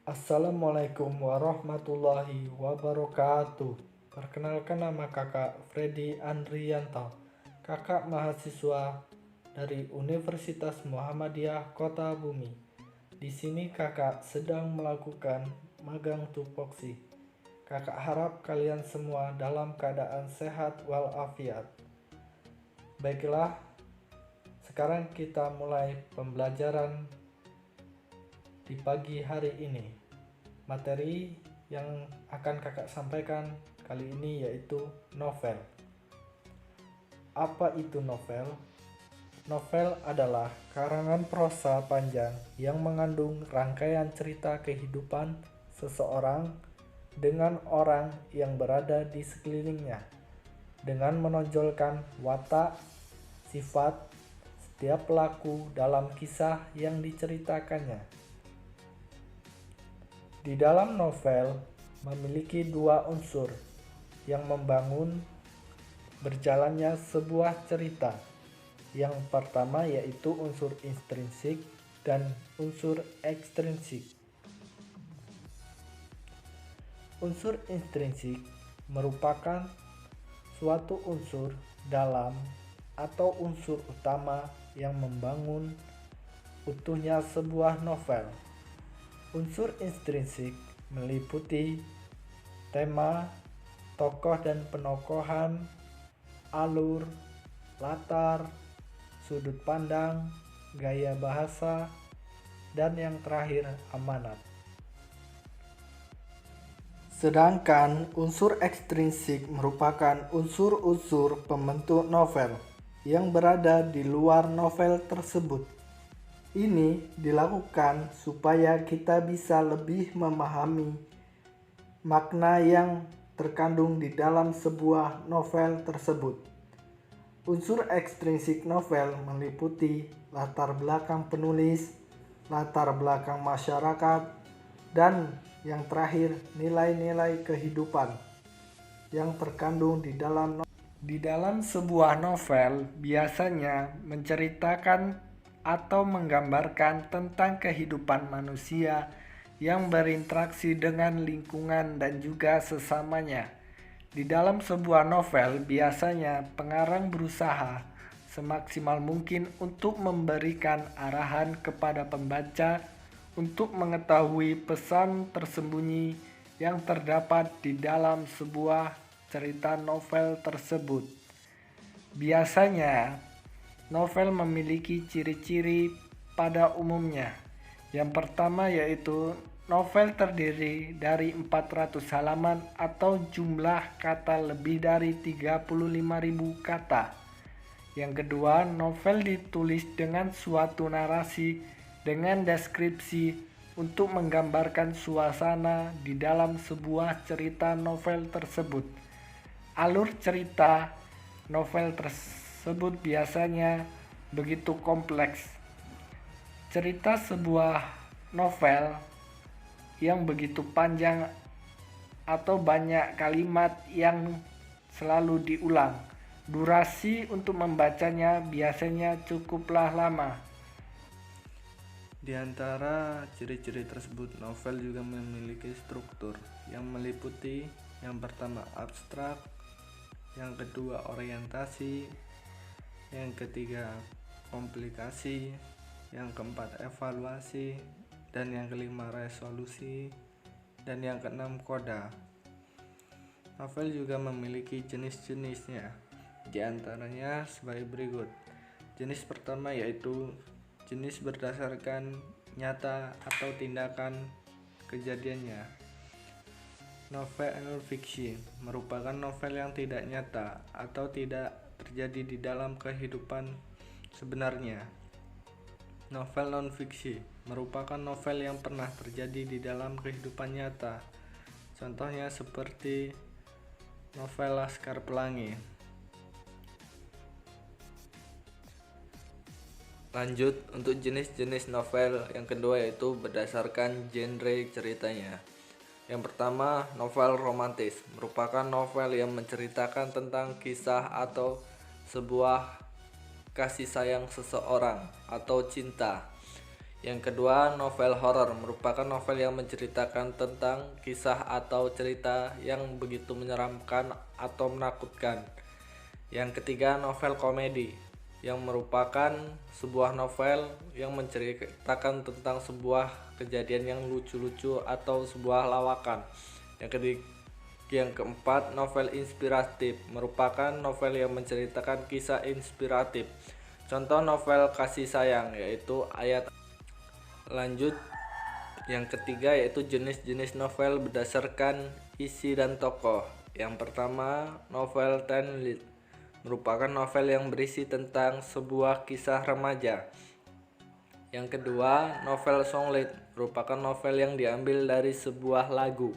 Assalamualaikum warahmatullahi wabarakatuh. Perkenalkan, nama kakak Freddy Andrianto, kakak mahasiswa dari Universitas Muhammadiyah Kota Bumi. Di sini kakak sedang melakukan magang tupoksi. Kakak harap kalian semua dalam keadaan sehat walafiat. Baiklah, sekarang kita mulai pembelajaran di pagi hari ini. Materi yang akan kakak sampaikan kali ini yaitu novel. Apa itu novel? Novel adalah karangan prosa panjang yang mengandung rangkaian cerita kehidupan seseorang dengan orang yang berada di sekelilingnya, dengan menonjolkan watak, sifat setiap pelaku dalam kisah yang diceritakannya. Di dalam novel memiliki dua unsur yang membangun berjalannya sebuah cerita. Yang pertama yaitu unsur intrinsik dan unsur ekstrinsik. Unsur intrinsik merupakan suatu unsur dalam atau unsur utama yang membangun utuhnya sebuah novel. Unsur intrinsik meliputi tema, tokoh dan penokohan, alur, latar, sudut pandang, gaya bahasa, dan yang terakhir amanat. Sedangkan unsur ekstrinsik merupakan unsur-unsur pembentuk novel yang berada di luar novel tersebut. Ini dilakukan supaya kita bisa lebih memahami makna yang terkandung di dalam sebuah novel tersebut. Unsur ekstrinsik novel meliputi latar belakang penulis, latar belakang masyarakat, dan yang terakhir nilai-nilai kehidupan yang terkandung di dalam novel. Di dalam sebuah novel biasanya menceritakan atau menggambarkan tentang kehidupan manusia yang berinteraksi dengan lingkungan dan juga sesamanya. Di dalam sebuah novel biasanya pengarang berusaha semaksimal mungkin untuk memberikan arahan kepada pembaca untuk mengetahui pesan tersembunyi yang terdapat di dalam sebuah cerita novel tersebut. Biasanya novel memiliki ciri-ciri pada umumnya. Yang pertama yaitu novel terdiri dari 400 halaman atau jumlah kata lebih dari 35.000 kata. Yang kedua, novel ditulis dengan suatu narasi dengan deskripsi untuk menggambarkan suasana di dalam sebuah cerita novel tersebut. Alur cerita novel tersebut biasanya begitu kompleks. Cerita sebuah novel yang begitu panjang atau banyak kalimat yang selalu diulang. Durasi untuk membacanya biasanya cukuplah lama. Di antara ciri-ciri tersebut, novel juga memiliki struktur yang meliputi yang pertama abstrak, yang kedua orientasi, yang ketiga komplikasi, yang keempat evaluasi, dan yang kelima resolusi, dan yang keenam koda. Novel juga memiliki jenis-jenisnya, di antaranya sebagai berikut. Jenis pertama yaitu jenis berdasarkan nyata atau tindakan kejadiannya. Novel non-fiksi merupakan novel yang tidak nyata atau tidak terjadi di dalam kehidupan sebenarnya. Novel non-fiksi merupakan novel yang pernah terjadi di dalam kehidupan nyata. Contohnya seperti novel Laskar Pelangi. Lanjut untuk jenis-jenis novel yang kedua yaitu berdasarkan genre ceritanya. Yang pertama, novel romantis merupakan novel yang menceritakan tentang kisah atau sebuah kasih sayang seseorang atau cinta Yang kedua, novel horor merupakan novel yang menceritakan tentang kisah atau cerita yang begitu menyeramkan atau menakutkan. Yang ketiga, novel komedi yang merupakan sebuah novel yang menceritakan tentang sebuah kejadian yang lucu-lucu atau sebuah lawakan. Yang keempat, novel inspiratif merupakan novel yang menceritakan kisah inspiratif. Contoh novel kasih sayang yaitu Ayat. Lanjut, yang ketiga yaitu jenis-jenis novel berdasarkan isi dan tokoh. Yang pertama, novel teen lit merupakan novel yang berisi tentang sebuah kisah remaja. Yang kedua, novel songlit merupakan novel yang diambil dari sebuah lagu.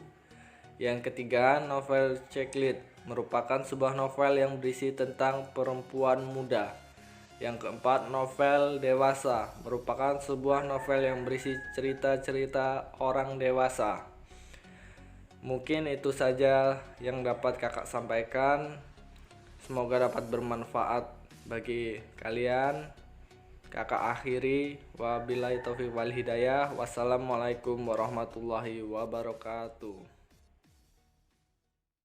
Yang ketiga, novel ceklit merupakan sebuah novel yang berisi tentang perempuan muda. Yang keempat, novel dewasa merupakan sebuah novel yang berisi cerita-cerita orang dewasa. Mungkin itu saja yang dapat kakak sampaikan. Semoga dapat bermanfaat bagi kalian. Kakak akhiri, wabillahi taufiq wal hidayah. Wassalamualaikum warahmatullahi wabarakatuh.